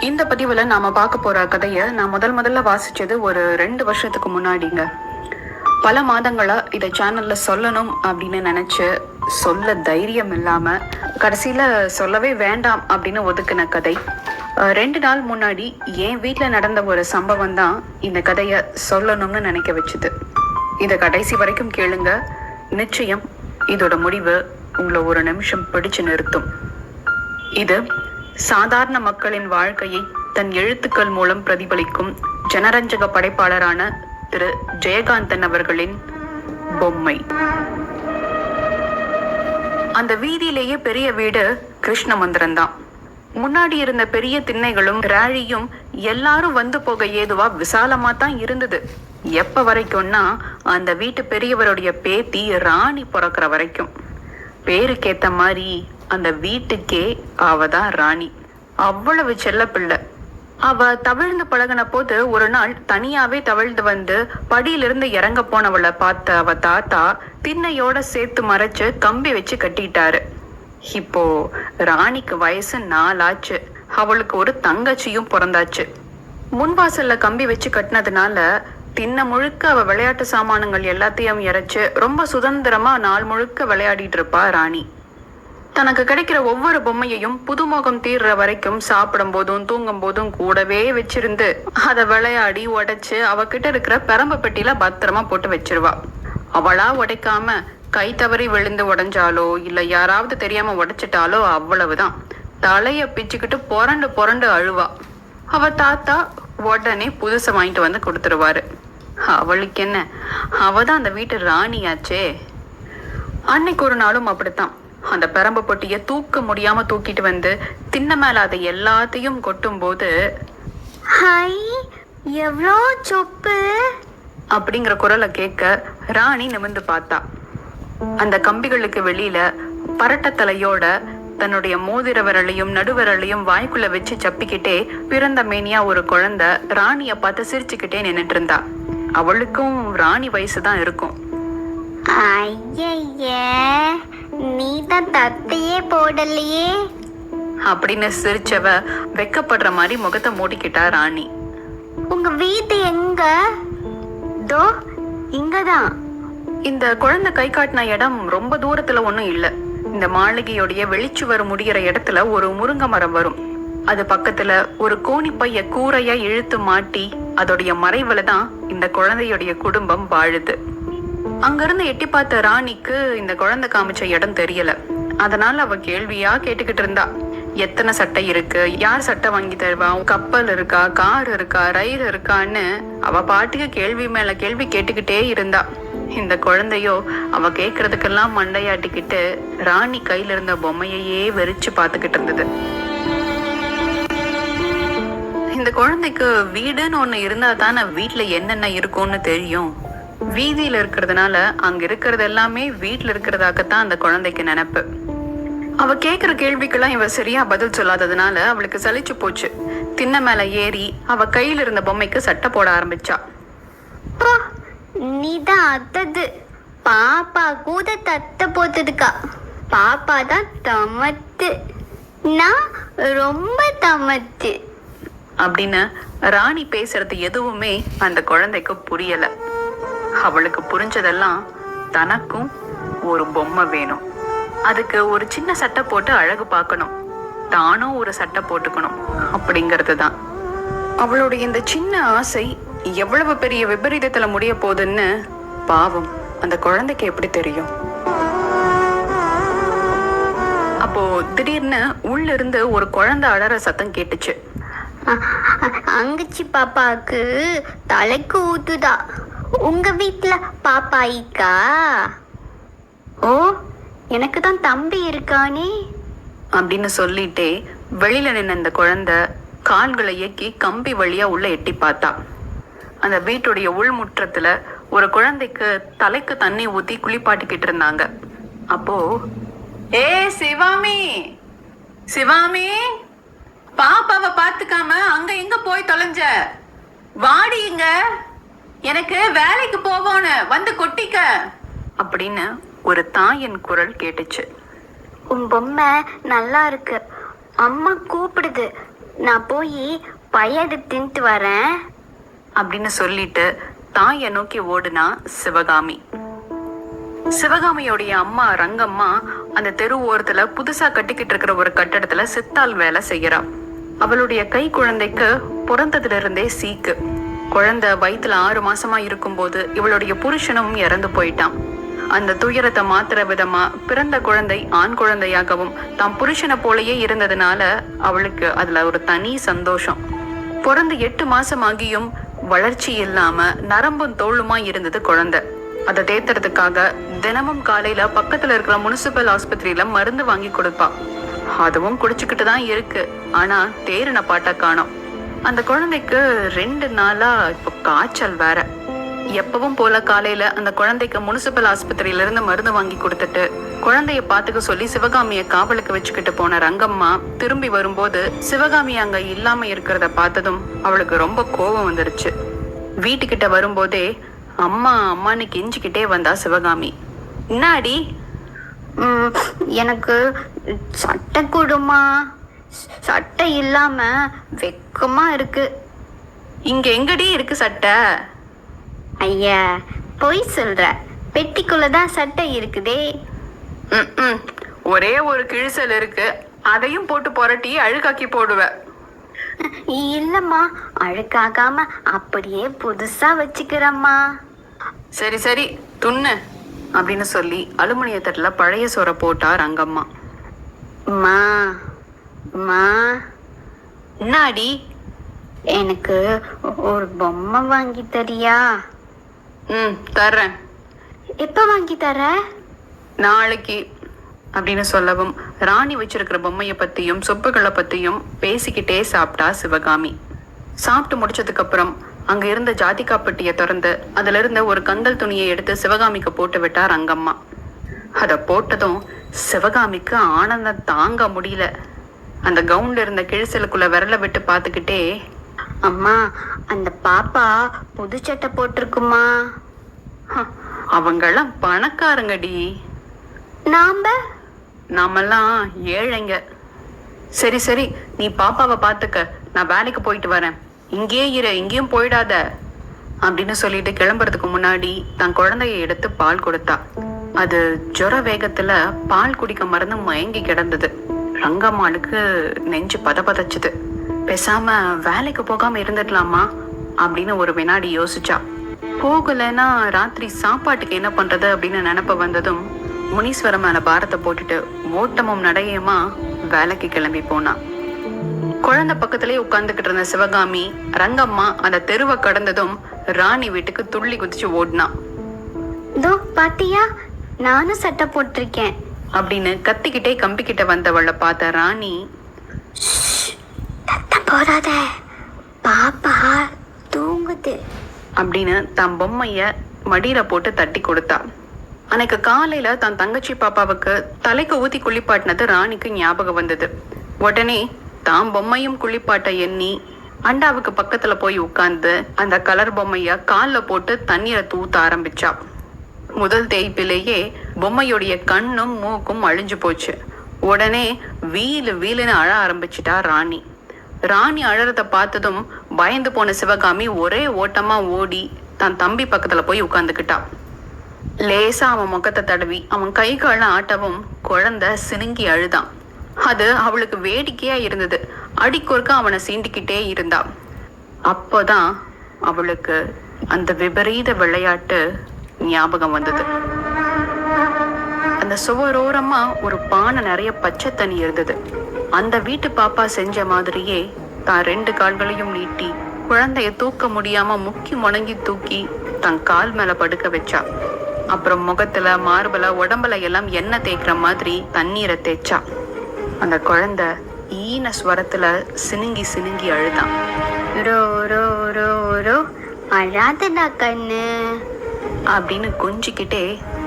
இந்த பதிவுல நாம பார்க்க போற கதையை நான் முதல்ல வாசிச்சது ஒரு 2 வருஷத்துக்கு முன்னாடிங்க. பல மாதங்களா இதை சேனல்ல சொல்லணும் அப்படின்னு நினைச்சு சொல்ல தைரியம் இல்லாம கடைசியில சொல்லவே வேண்டாம் அப்படின்னு ஒதுக்கின கதை. 2 நாள் முன்னாடி என் வீட்டுல நடந்த ஒரு சம்பவம் தான் இந்த கதைய சொல்லணும்னு நினைக்க வச்சுது. இதை கடைசி வரைக்கும் கேளுங்க. நிச்சயம் இதோட முடிவு உங்களை ஒரு நிமிஷம் பிடிச்சு நிறுத்தும். இது சாதாரண மக்களின் வாழ்க்கையை தன் எழுத்துக்கள் மூலம் பிரதிபலிக்கும் ஜனரஞ்சக படைப்பாளரான திரு ஜெயகாந்தன் அவர்களின் பொம்மை. அந்த வீதியிலேயே பெரிய வீடு கிருஷ்ண மந்திரம் தான். முன்னாடி இருந்த பெரிய திண்ணைகளும் ராழியும் எல்லாரும் வந்து போக ஏதுவா விசாலமா தான் இருந்தது. எப்ப வரைக்கும்னா அந்த வீட்டு பெரியவருடைய பேத்தி ராணி பிறக்கிற வரைக்கும். பேருக்கேத்த மாதிரி அந்த வீட்டுக்கே அவதான் ராணி. அவ்வளவு செல்ல பிள்ளை. அவ தவிழ்ந்து பழகின போது ஒரு நாள் தனியாவே தவிழ்ந்து வந்து படியிலிருந்து இறங்க போனவளை பார்த்த அவ தாத்தா திண்ணையோட சேர்த்து மறைச்சு கம்பி வச்சு கட்டிட்டாரு. இப்போ ராணிக்கு வயசு 4 ஆச்சு. அவளுக்கு ஒரு தங்கச்சியும் பிறந்தாச்சு. முன்வாசல்ல கம்பி வச்சு கட்டினதுனால திண்ணை முழுக்க அவ விளையாட்டு சாமானங்கள் எல்லாத்தையும் இறைச்சு ரொம்ப சுதந்திரமா நாள் முழுக்க விளையாடிட்டு இருப்பா ராணி. தனக்கு கிடைக்கிற ஒவ்வொரு பொம்மையையும் புதுமுகம் தீர்ற வரைக்கும் சாப்பிடும் போதும் தூங்கும் போதும் கூடவே வச்சிருந்து அதை விளையாடி உடைச்சு அவகிட்ட இருக்கிற பெரம்பு பெட்டியில பத்திரமா போட்டு வச்சிருவா. அவளா உடைக்காம கை தவறி விழுந்து உடைஞ்சாலோ இல்ல யாராவது தெரியாம உடைச்சிட்டாலோ அவ்வளவுதான். தலைய பிச்சுக்கிட்டு புரண்டு அழுவா. அவ தாத்தா உடனே புதுசை வாங்கிட்டு வந்து கொடுத்துருவாரு. அவளுக்கு என்ன, அவதான் அந்த வீட்டு ராணியாச்சே. அன்னைக்கு ஒரு நாளும் அப்படித்தான். அந்த பெரம்பு பொட்டிய தூக்க முடியாம தூக்கிட்டு வந்து திண்ணை மேல அதை எல்லாத்தையும் கொட்டும் போது எவ்வளோ சொப்பு அப்படிங்கிற குரலை கேட்க ராணி நிமிர்ந்து பார்த்தா. அந்த கம்பிகளுக்கு வெளியில பரட்டத்தலையோட தன்னுடைய மோதிர விரலையும் நடுவிரலையும் வாய்க்குள்ள வச்சு சப்பிக்கிட்டே பிறந்த மேனியா ஒரு குழந்தை ராணிய பார்த்து சிரிச்சுக்கிட்டே நின்னுட்டு இருந்தா. அவளுக்கும் ராணி வயசுதான் இருக்கும். நீதான் தத்தையே போடலையே அப்படின்னு சிரிச்சவ வெக்கப்படுற மாதிரி முகத்தை மூடிக்கிட்டா ராணி. உங்க வீட்டு எங்க? தோ இங்கதான். இந்த குழந்தை கை காட்டின இடம் ரொம்ப தூரத்துல ஒண்ணும் இல்ல. இந்த மாளிகையோடைய வெளிச்சுவர் முடிகிற இடத்துல ஒரு முருங்கை மரம் வரும். அது பக்கத்துல ஒரு கோணிப்பைய கூரையா இழுத்து மாட்டி அதோடைய மறைவுல தான் இந்த குழந்தையுடைய குடும்பம் வாழுது. அங்கிருந்து எட்டி பார்த்த ராணிக்கு இந்த குழந்தை காமிச்ச இடம் தெரியல. அதனால அவ கேள்வியா கேட்டுக்கிட்டு இருந்தா. எத்தனை சட்டை இருக்கு, யார் சட்டை வாங்கி தருவா, கப்பல் இருக்கா, கார் இருக்கா, ரயில் இருக்கான்னு அவ பாட்டுக்கு கேள்வி மேல கேள்வி கேட்டுக்கிட்டே இருந்தா. இந்த குழந்தையோ அவ கேக்குறதுக்கெல்லாம் மண்டையாட்டிக்கிட்டு ராணி கையில இருந்த பொம்மையே வெறிச்சு பாத்துக்கிட்டு இருந்தது. இந்த குழந்தைக்கு வீடுன்னு ஒண்ணு இருந்தா தானே வீட்டுல என்னென்ன இருக்கும்னு தெரியும். வீதியில இருக்கிறதுனால அங்க இருக்கிறது எல்லாமே வீட்டுல இருக்கிறதாகத்தான் அந்த குழந்தைக்கு நினைப்பு. அவ கேக்குற கேள்விக்கெல்லாம் இவ சரியா பதில் சொல்லாததுனால அவளுக்கு சலிச்சு போச்சு. திண்ணை மேல ஏறி அவ கையில இருந்த பொம்மைக்கு சட்டை போட ஆரம்பிச்சா. நீதான் அத்தது. பாப்பா கூட தத்தை போத்ததுக்கா. பாப்பா தான் தமத்து, நான் ரொம்ப தமத்து அப்படின்னு ராணி பேசுறது எதுவுமே அந்த குழந்தைக்கு புரியல. அவளுக்கு புரிஞ்சதெல்லாம் தனக்கும் ஒரு பொம்மை வேணும், அதுக்கு ஒரு சின்ன சட்டை போட்டு அழகு பார்க்கணும், தானும் ஒரு சட்டை போட்டுக்கணும் அப்படிங்கிறது தான். அவளுடைய இந்த சின்ன ஆசை எவ்வளவு பெரிய விபரீதத்துல முடிய போகுதுன்னு பாவம் அந்த குழந்தைக்கு எப்படி தெரியும்? அப்போ திடீர்னு உள்ள இருந்து ஒரு குழந்தை அழற சத்தம் கேட்டுச்சு. அங்கச்சி பாப்பாக்கு தலைக்கு ஊத்துதா. உங்க வீட்டுல பாப்பா இருக்கா? ஓ, எனக்கு தான் தம்பி இருக்கானே அப்படின்னு சொல்லிட்டே வெளியில நின்ன இந்த குழந்தை கால்களை இயக்கி கம்பி வழியா உள்ள எட்டி பார்த்தா. அந்த வீட்டுடைய உள்முற்றத்துல ஒரு குழந்தைக்கு தலைக்கு தண்ணி ஊத்தி குளிப்பாட்டிக்கிட்டு இருந்தாங்க. அப்போ ஏ சிவாமி, சிவாமி, பாப்பாவை பாத்துக்காம அங்க எங்க போய் தொலைஞ்ச? வாடிங்க, எனக்கு வேலைக்கு போகணும், வந்து கொட்டிக்க அப்படின்னு ஒரு தாயின் குரல் கேட்டுச்சு. உன் பொம்மை நல்லா இருக்கு, அம்மா கூப்பிடுது, நான் போய் பயறு தின்ட்டு வரேன் அப்படின்னு சொல்லிட்டு தாயை நோக்கி ஓடுனா சிவகாமி. சிவகாமியோடைய அம்மா ரங்கம்மா அந்த தெரு ஓரத்துல புதுசா கட்டிக்கிட்டு இருக்கிற ஒரு கட்டடத்துல சித்தாள் வேலை செய்யறா. அவளுடைய கை குழந்தைக்கு பிறந்ததுல இருந்தே சீக்கு. குழந்தை வயிற்றுல 6 மாசமா இருக்கும்போது இவளுடைய புருஷனும் இறந்து போயிட்டான். அந்த துயரத்தை மாத்துற விதமா பிறந்த குழந்தை ஆண் குழந்தையாகவும் தான் புருஷனை போலயே இருந்ததுனால அவளுக்கு அதுல ஒரு தனி சந்தோஷம். பிறந்து 8 மாசமாகியும் வளர்ச்சி இல்லாம நரம்பும் தோளுமா இருந்தது குழந்தை. அதை தேத்துறதுக்காக தினமும் காலையில பக்கத்துல இருக்கிற முனிசிபல் ஆஸ்பத்திரியில மருந்து வாங்கி கொடுப்பா. அதுவும் குடிச்சுக்கிட்டு தான் இருக்கு. ஆனா தேறின பாட்டா காணோம். அந்த குழந்தைக்கு 2 நாளா இப்போ காய்ச்சல் வேற. எப்பவும் போல காலையில அந்த குழந்தைக்கு முனிசிபல் ஆஸ்பத்திரியில இருந்து மருந்து வாங்கி கொடுத்துட்டு குழந்தைய பாத்துக்க சொல்லி சிவகாமிய காவலுக்கு வச்சுக்கிட்டு போன ரங்கம்மா திரும்பி வரும்போது சிவகாமி அங்க இல்லாம இருக்கிறத பார்த்ததும் அவளுக்கு ரொம்ப கோபம் வந்துருச்சு. வீட்டுக்கிட்ட வரும்போதே அம்மா அம்மான்னு கெஞ்சிக்கிட்டே வந்தா சிவகாமி. என்னாடி? எனக்கு சட்டை கொடுமா, சட்டை இல்லாம வெக்கமா இருக்கு. இங்க எங்கடி இருக்கு சட்டை? ஐயா பொய் சொல்ற, பெட்டிக்குள்ளதான் சட்டை இருக்குதே. ஒரே ஒரு கிழிசல் இருக்கு, அதையும் போட்டு புரட்டி அழுக்காக்கி போடுவ. இல்லம்மா, அழுக்காகாம அப்படியே புதுசா வச்சுக்கிறம்மா. சரி சரி துண்ணு அப்படின்னு சொல்லி அலுமினிய தட்டுல பழைய சோறை போட்டா ரங்கம்மா. மா மா என்னாடி? எனக்கு ஒரு பொம்மை வாங்கி தரியா? தர்றேன். எப்ப வாங்கி தர? நாளைக்கு அப்படின்னு சொல்லவும் ராணி வச்சிருக்கிற பொம்மைய பத்தியும் சொப்புகளை பத்தியும் பேசிக்கிட்டே சாப்பிட்டா சிவகாமி. சாப்பிட்டு முடிச்சதுக்கு அப்புறம் அங்க இருந்த ஜாதிகா பெட்டியை திறந்து அதுல இருந்த ஒரு கந்தல் துணியை எடுத்து சிவகாமிக்கு போட்டு விட்டா ரங்கம்மா. அத போட்டதும் சிவகாமிக்கு ஆனந்தம் தாங்க முடியல. அந்த கவுன்ல இருந்த கிழிசலுக்குள்ள விரல விட்டு பாத்துக்கிட்டே, அம்மா அந்த பாப்பா புது சட்டை போட்டிருக்குமா? அவங்கெல்லாம் பணக்காரங்கடி, நாமெல்லாம் ஏழைங்க. சரி சரி நீ பாப்பாவை பாத்துக்க, நான் வேலைக்கு போயிட்டு வரேன், இங்கேயே இரு, எங்கேயும் போயிடாத அப்படின்னு சொல்லிட்டு கிளம்புறதுக்கு முன்னாடி தன் குழந்தைய எடுத்து பால் கொடுத்தா. அது ஜுர வேகத்துல பால் குடிக்க மறந்து மயங்கி கிடந்தது. ரங்கம்மாளுக்கு நெஞ்சு பதச்சுது. பேசாம வேலைக்கு போகாம இருந்துடலாமா அப்படின்னு ஒரு வினாடி யோசிச்சா. போகலன்னா ராத்திரி சாப்பாட்டுக்கு என்ன பண்றது அப்படின்னு நினைப்ப வந்ததும் முனீஸ்வரம் மேல பாரத்தை போட்டுட்டு ஓட்டமும் நடையுமா வேலைக்கு கிளம்பி போனா. குழந்தை பக்கத்திலே உட்கார்ந்துகிட்டு இருந்த சிவகாமி ரங்கம்மா அந்த தெருவை கடந்ததும் ராணி வீட்டுக்கு துள்ளி குதிச்சு ஓடினா. பாத்தியா, நானும் சட்டை போட்டிருக்கேன் அப்படின்னு கத்திக்கிட்டே கம்பிக்கிட்ட வந்தவளை பார்த்த ராணி, போறாத, பாப்பா தூங்குது அப்படின்னு தன் பொம்மைய மடியில போட்டு தட்டி கொடுத்தா. அன்னைக்கு காலையில தன் தங்கச்சி பாப்பாவுக்கு தலைக்கு ஊத்தி குளிப்பாட்டினது ராணிக்கு ஞாபகம் வந்தது. உடனே தான் பொம்மையும் குளிப்பாட்ட எண்ணி அண்டாவுக்கு பக்கத்துல போய் உட்கார்ந்து அந்த கலர் பொம்மைய கால்ல போட்டு தண்ணீரை தூத்த ஆரம்பிச்சா. முதல் தேய்ப்பிலேயே பொம்மையுடைய கண்ணும் மூக்கும் அழிஞ்சு போச்சு. உடனே வீலுன்னு அழ ஆரம்பிச்சிட்டா ராணி. ராணி அழறத பார்த்ததும் பயந்து போன சிவகாமி ஒரே ஓட்டமா ஓடி தன் தம்பி பக்கத்துல போய் உட்கார்ந்துக்கிட்டா. லேசா அவன் முகத்தை தடவி அவன் கை கால ஆட்டவும் குழந்தை சினுங்கி அழுதான். அது அவளுக்கு வேடிக்கையா இருந்தது. அடிக்கொருக்க அவனை சீண்டிக்கிட்டே இருந்தா. அப்போதான் அவளுக்கு அந்த விபரீத விளையாட்டு ஞாபகம் வந்தது. அந்த சுவரோரமா ஒரு பானை நிறைய பச்சை தண்ணி இருந்தது. அந்த வீட்டு பாப்பா செஞ்ச மாதிரியே தான் 2 கால்களையும் நீட்டி குழந்தைய தூக்க முடியாம முக்கி முணங்கி தூக்கி தன் கால் மேல படுக்க வச்சா. அப்புறம் முகத்துல மார்பல உடம்புல எல்லாம் எண்ணெய் தேய்க்கிற மாதிரி தண்ணீரை தேய்ச்சா. அந்த குழந்தை ஈன ஸ்வரத்துல சினுங்கி அழுதான். ரோ ரோ ரோ ரோ அழாதடா கண்ணு அப்படின்னு கொஞ்சிக்கிட்டே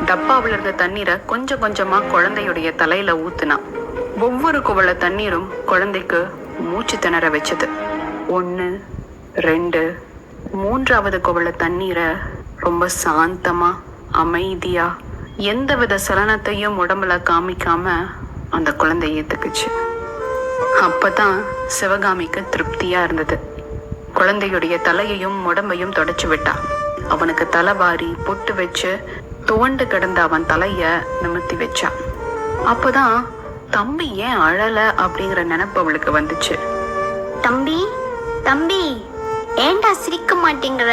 டப்பாவுல இருந்த தண்ணீரை கொஞ்சம் கொஞ்சமா குழந்தையுடைய தலையில ஊத்துனா. ஒவ்வொரு குவளை தண்ணீரும் குழந்தைக்கு மூச்சு திணற வச்சது. 1, 2, 3வது குவளை தண்ணீரை ரொம்ப சாந்தமா அமைதியா எந்தவித சலனத்தையும் உடம்புல காமிக்காம அந்த குழந்தை ஏத்துக்குச்சு. அப்பதான் சிவகாமிக்கு திருப்தியா இருந்தது. குழந்தையுடைய தலையையும் உடம்பையும் தொடச்சு விட்டா. அவனுக்கு தலைவாரி பொட்டு வச்சு துவண்டு கிடந்த அவன் தலைய நிமிர்த்தி வச்சா. அப்பதான் தம்பி ஏன் அழல அப்படிங்கிற நினைப்பு அவளுக்கு வந்துச்சு. தம்பி தம்பி, ஏன்டா சிரிக்க மாட்டேங்கிற?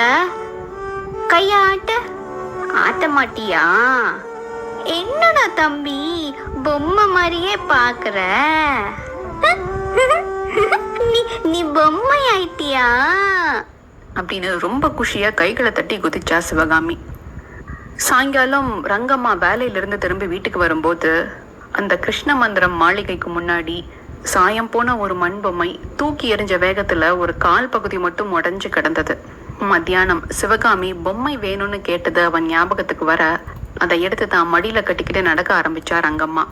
கைய ஆட்ட. ஆட்ட மாட்டியா? என்னடா தம்பி, பொம்மை மாதிரியே பாக்குற. நீ பொம்மை ஆயிட்டியா அப்படின்னு ரொம்ப குஷியா கைகளை தட்டி குதிச்சா சிவகாமி. சாயங்காலம் ரங்கம்மா வேலையிலிருந்து திரும்பி வீட்டுக்கு வரும்போது அந்த கிருஷ்ண மந்திரம் மாளிகைக்கு முன்னாடி சாயம் போன ஒரு மண் பொம்மை தூக்கி எறிஞ்ச வேகத்துல ஒரு கால் பகுதி மட்டும் உடைஞ்சு கிடந்தது. மத்தியானம் சிவகாமி பொம்மை வேணும்னு கேட்டது அவன் ஞாபகத்துக்கு வர அதை எடுத்து தான் மடியில கட்டிக்கிட்டு நடக்க ஆரம்பிச்சா ரங்கம்மா.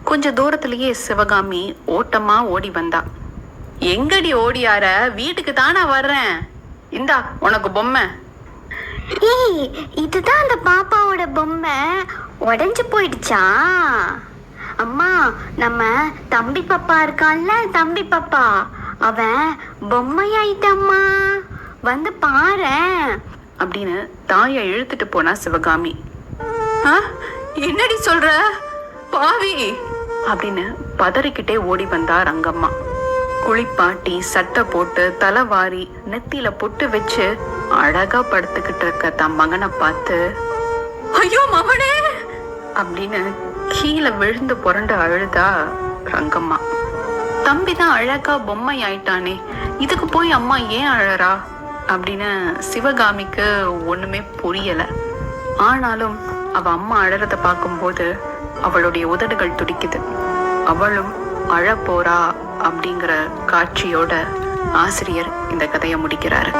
கொஞ்ச தூரத்திலேயே சிவகாமி ஓட்டமா ஓடி வந்தா. எங்கடி ஓடியார? வீட்டுக்கு தானா வர்றேன், இந்தா உனக்கு பொம்மை. ஏய், இதுதான் அந்த பாப்பாவோட பொம்மை. உடைஞ்சு போயிடுச்சா? அம்மா, நம்ம தம்பி பாப்பா இருக்கான்ல, தம்பி பாப்பா, அவன் பொம்மையாயிட்டம்மா, வந்து பாரேன் அப்படின்னு தாயை இழுத்துட்டு போனா சிவகாமி. என்னடி சொல்ற பாவி அப்படின்னு பதறிக்கிட்டே ஓடி வந்தா ரங்கம்மா. குளிப்பாட்டி சட்டை போட்டு தலைவாரி நெத்தியில பொட்டு வச்சு அழகா படுத்துக்கிட்டு இருக்க தன் மகனை பார்த்து, ஐயோ மகனே அப்படின்னு கீழே விழுந்து புரண்டு அழுதா ரங்கம்மா. தம்பிதான் அழகா பொம்மை ஆயிட்டானே, இதுக்கு போய் அம்மா ஏன் அழறா அப்படின்னு சிவகாமிக்கு ஒண்ணுமே புரியல. ஆனாலும் அவ அம்மா அழறத பார்க்கும்போது அவளுடைய உதடுகள் துடிக்குது. அவளும் அழ போறா அப்படிங்கிற காட்சியோட ஆசிரியர் இந்த கதையை முடிக்கிறாரு.